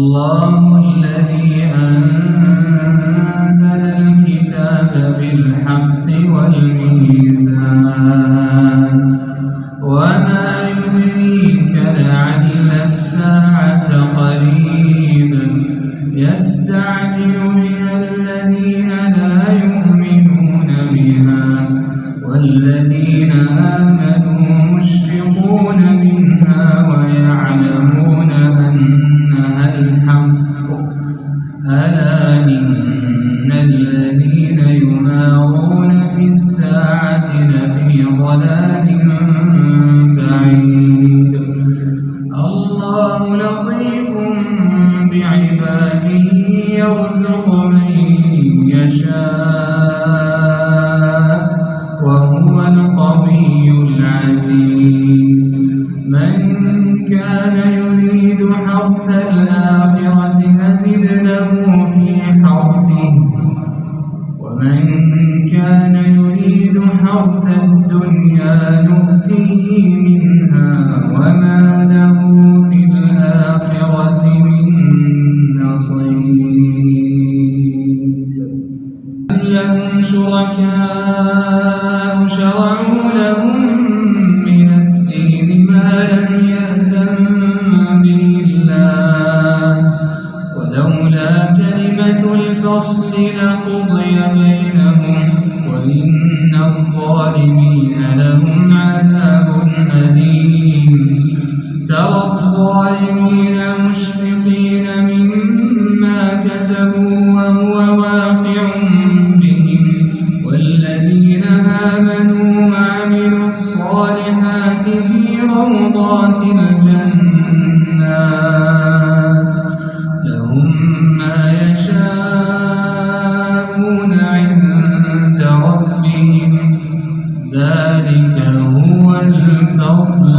الله الذي أنزل الكتاب بالحق والميزان وما يدريك لعل الساعة قريب يستعجل بها الذين لا يؤمنون بها والذين آمنوا مشفقون منها ويعلمون أنها الحق ألا إن الذين يمارون في الساعة لفي ضلال بعيد الله لطيف بعباده يرزق من يشاء وهو القوي العزيز من كان يريد حرث الآخرة نزد له في حرثه ومن كان يريد حرث الدنيا نؤته منها وما له في الآخرة من نصيب أم لهم شركاء شرعوا لهم من الدين ما لم يأذن به الله ولولا كلمة الفصل لقضي بينهم وإن الظالمين لهم عذاب أليم ترى الظالمين مشفقين مما كسبوا وهو واقع بهم والذين آمنوا وعملوا الصالحات في روضات الجنات لهم ما يشاءون عند ربهم ذلك هو الفضل